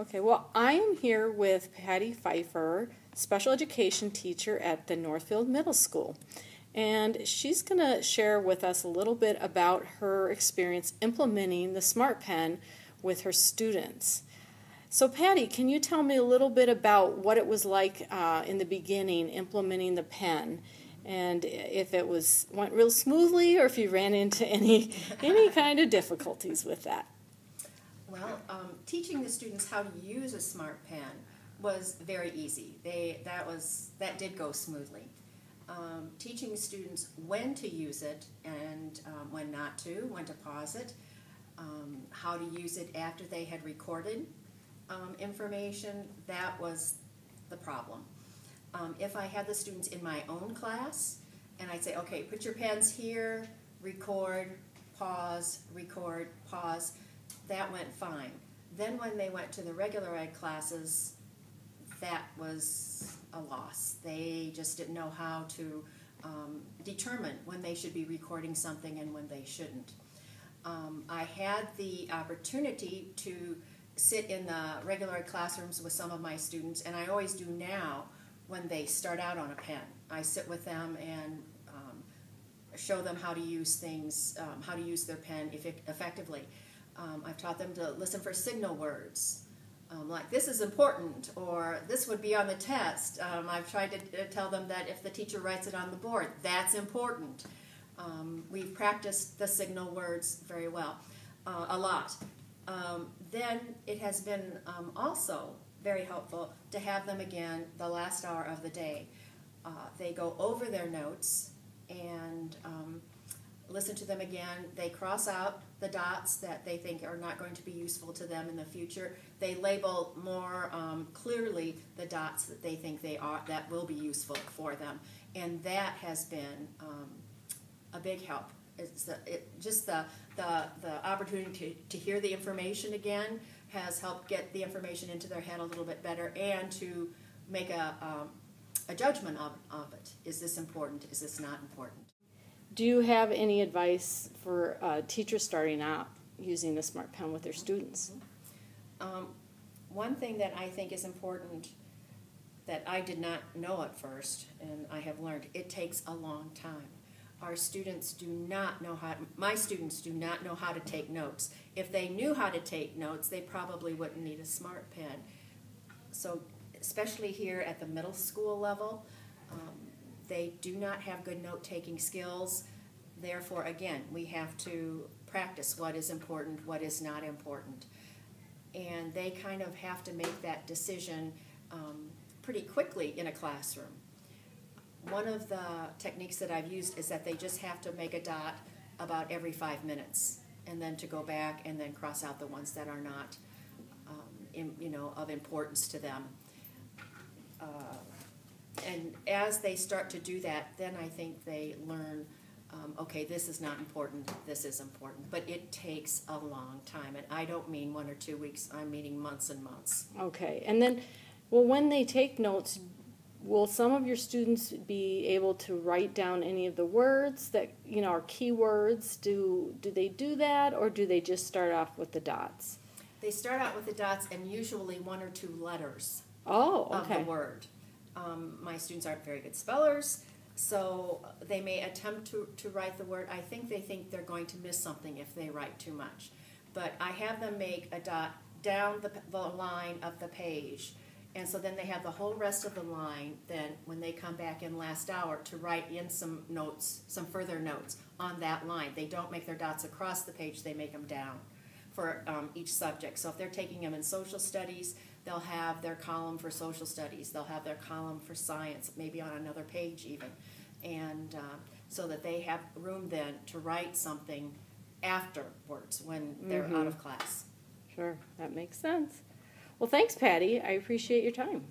Okay, well, I am here with Patty Pfeiffer, special education teacher at the Northfield Middle School. And she's going to share with us a little bit about her experience implementing the Smart Pen with her students. So Patty, can you tell me a little bit about what it was like in the beginning implementing the pen, and if it went real smoothly or if you ran into any kind of difficulties with that? Well, teaching the students how to use a Smart Pen was very easy. That did go smoothly. Teaching students when to use it and when not to, when to pause it, how to use it after they had recorded information, that was the problem. If I had the students in my own class and I'd say, okay, put your pens here, record, pause, that went fine. Then when they went to the regular ed classes, that was a loss. They just didn't know how to determine when they should be recording something and when they shouldn't. I had the opportunity to sit in the regular ed classrooms with some of my students, and I always do now when they start out on a pen. I sit with them and show them how to use things, how to use their pen effectively. I've taught them to listen for signal words, like this is important, or this would be on the test. I've tried to tell them that if the teacher writes it on the board, that's important. We've practiced the signal words very well, a lot. Then it has been also very helpful to have them again the last hour of the day. They go over their notes and listen to them again. They cross out the dots that they think are not going to be useful to them in the future. They label more clearly the dots that they think that will be useful for them, and that has been a big help. It's just the opportunity to hear the information again has helped get the information into their head a little bit better, and to make a judgment of it. Is this important? Is this not important? Do you have any advice for teachers starting out using the Smart Pen with their students? One thing that I think is important that I did not know at first, and I have learned, it takes a long time. Our students do not know my students do not know how to take notes. If they knew how to take notes, they probably wouldn't need a Smart Pen. So especially here at the middle school level, they do not have good note-taking skills. Therefore, again, we have to practice what is important, what is not important. And they kind of have to make that decision pretty quickly in a classroom. One of the techniques that I've used is that they just have to make a dot about every 5 minutes, and then to go back and then cross out the ones that are not of importance to them. And as they start to do that, then I think they learn, okay, this is not important, this is important. But it takes a long time, and I don't mean 1 or 2 weeks, I'm meaning months and months. Okay, and then, well, when they take notes, will some of your students be able to write down any of the words that, are keywords? Do they do that, or do they just start off with the dots? They start out with the dots and usually 1 or 2 letters of the word. My students aren't very good spellers, so they may attempt to write the word. I think they think they're going to miss something if they write too much. But I have them make a dot down the line of the page, and so then they have the whole rest of the line then when they come back in last hour to write in some notes, some further notes on that line. They don't make their dots across the page, they make them down for each subject. So if they're taking them in social studies, they'll have their column for social studies. They'll have their column for science, maybe on another page even. And so that they have room then to write something afterwards when they're out of class. Sure, that makes sense. Well, thanks, Patty. I appreciate your time.